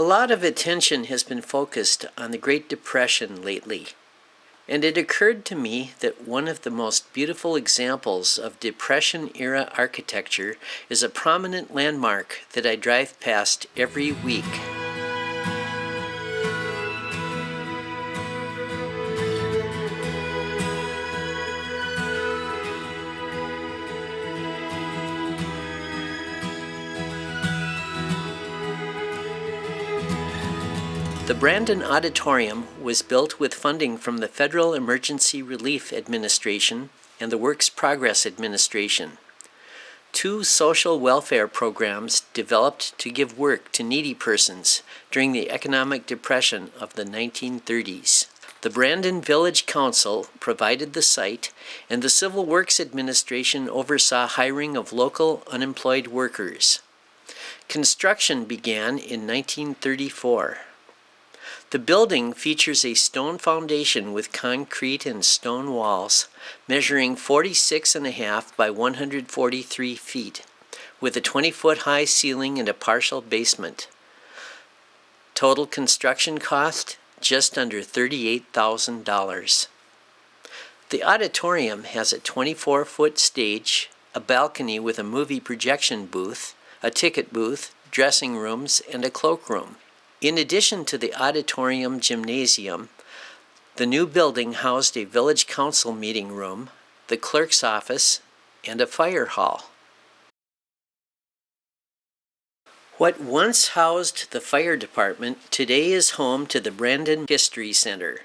A lot of attention has been focused on the Great Depression lately, and it occurred to me that one of the most beautiful examples of Depression-era architecture is a prominent landmark that I drive past every week. The Brandon Auditorium was built with funding from the Federal Emergency Relief Administration and the Works Progress Administration. Two social welfare programs developed to give work to needy persons during the economic depression of the 1930s. The Brandon Village Council provided the site, and the Civil Works Administration oversaw hiring of local unemployed workers. Construction began in 1934. The building features a stone foundation with concrete and stone walls, measuring 46.5 by 143 feet, with a 20-foot-high ceiling and a partial basement. Total construction cost, just under $38,000. The auditorium has a 24-foot stage, a balcony with a movie projection booth, a ticket booth, dressing rooms, and a cloakroom. In addition to the auditorium gymnasium, the new building housed a village council meeting room, the clerk's office, and a fire hall. What once housed the fire department today is home to the Brandon History Center.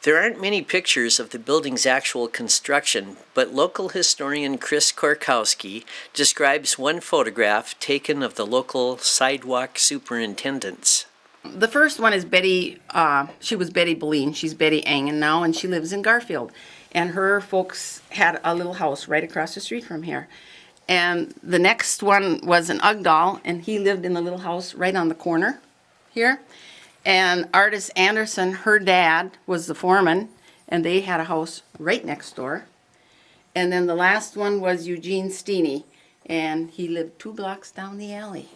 There aren't many pictures of the building's actual construction, but local historian Chris Korkowski describes one photograph taken of the local sidewalk superintendents. The first one is Betty, she was Betty Boleen. She's Betty Angen now, and she lives in Garfield. And her folks had a little house right across the street from here. And the next one was an Ugdahl, and he lived in the little house right on the corner here. And Artis Anderson, her dad, was the foreman, and they had a house right next door. And then the last one was Eugene Steeney, and he lived 2 blocks down the alley.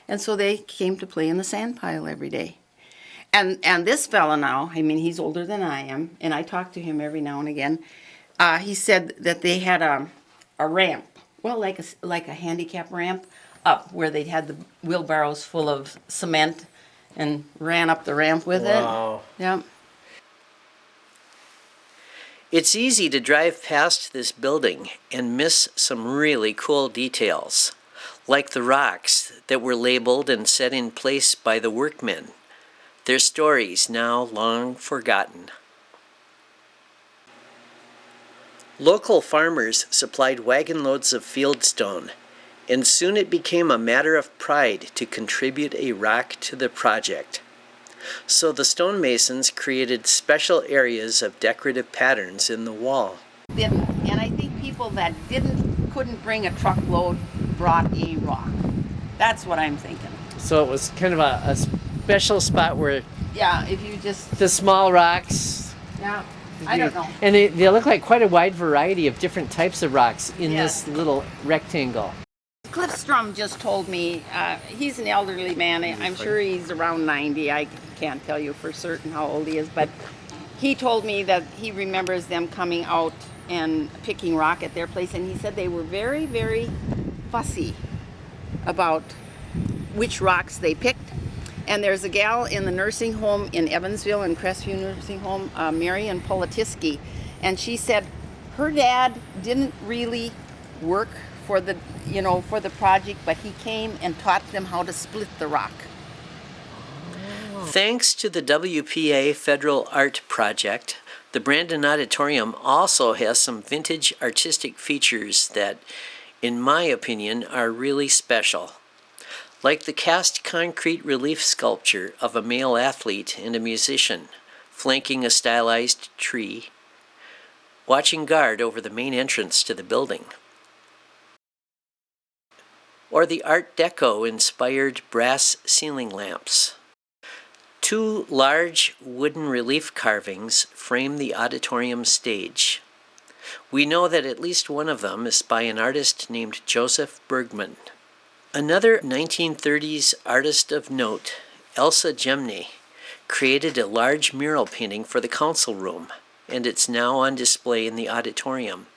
And so they came to play in the sand pile every day. And this fella now, I mean, he's older than I am, and I talk to him every now and again. He said that they had a ramp, well, like a handicap ramp up where they had the wheelbarrows full of cement and ran up the ramp with it. Wow. Yeah. It's easy to drive past this building and miss some really cool details, like the rocks that were labeled and set in place by the workmen, their stories now long forgotten. Local farmers supplied wagon loads of fieldstone, and soon it became a matter of pride to contribute a rock to the project. So the stonemasons created special areas of decorative patterns in the wall. And I think people that couldn't bring a truckload brought a rock. That's what I'm thinking. So it was kind of a special spot where Yeah, if you just, the small rocks. yeah, I don't know. And they look like quite a wide variety of different types of rocks in Yes. this little rectangle. Cliff Strum just told me, he's an elderly man, I'm sure he's around 90, I can't tell you for certain how old he is, but he told me that he remembers them coming out and picking rock at their place, and he said they were very, very fussy about which rocks they picked. And there's a gal in the nursing home in Evansville, in Crestview Nursing Home, Marian Politiski, and she said her dad didn't really work for the project, but he came and taught them how to split the rock. Thanks to the WPA Federal Art Project, the Brandon Auditorium also has some vintage artistic features that, in my opinion, are really special. Like the cast concrete relief sculpture of a male athlete and a musician, flanking a stylized tree, watching guard over the main entrance to the building. Or the Art Deco-inspired brass ceiling lamps. 2 large wooden relief carvings frame the auditorium stage. We know that at least one of them is by an artist named Joseph Bergman. Another 1930s artist of note, Elsa Gemney, created a large mural painting for the council room, and it's now on display in the auditorium.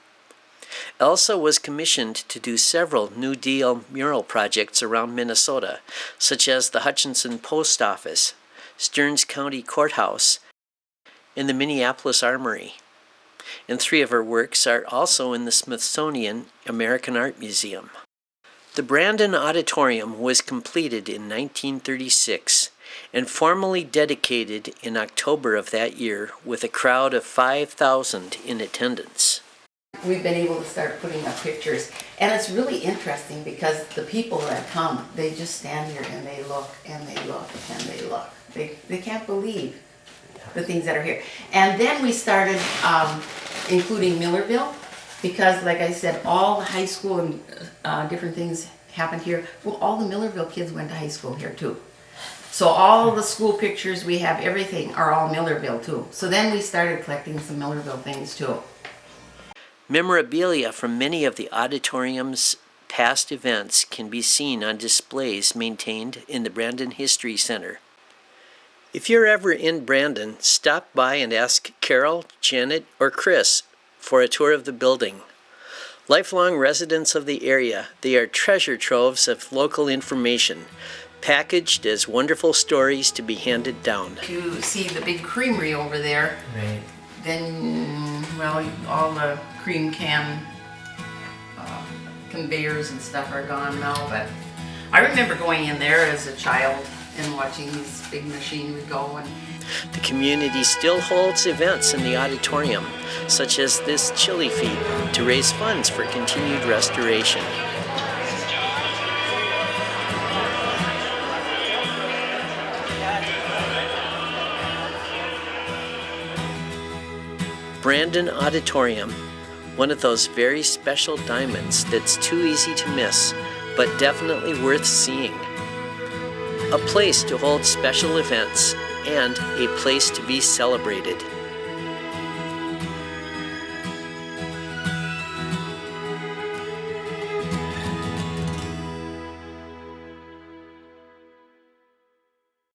Elsa was commissioned to do several New Deal mural projects around Minnesota, such as the Hutchinson Post Office, Stearns County Courthouse, and the Minneapolis Armory. And 3 of her works are also in the Smithsonian American Art Museum. The Brandon Auditorium was completed in 1936 and formally dedicated in October of that year with a crowd of 5,000 in attendance. We've been able to start putting up pictures, and it's really interesting because the people that come, they just stand here and they look and they look and they look. They can't believe the things that are here. And then we started including Millerville, because like I said, all high school and different things happened here. Well, all the Millerville kids went to high school here too. So all the school pictures we have, everything, are all Millerville too. So then we started collecting some Millerville things too. Memorabilia from many of the auditorium's past events can be seen on displays maintained in the Brandon History Center. If you're ever in Brandon, stop by and ask Carol, Janet, or Chris for a tour of the building. Lifelong residents of the area, they are treasure troves of local information, packaged as wonderful stories to be handed down. You see the big creamery over there. Right. Then, well, all the cream can conveyors and stuff are gone now, but I remember going in there as a child and watching these big machines go. And the community still holds events in the auditorium, such as this chili feed, to raise funds for continued restoration. Brandon Auditorium, one of those very special diamonds that's too easy to miss, but definitely worth seeing. A place to hold special events and a place to be celebrated.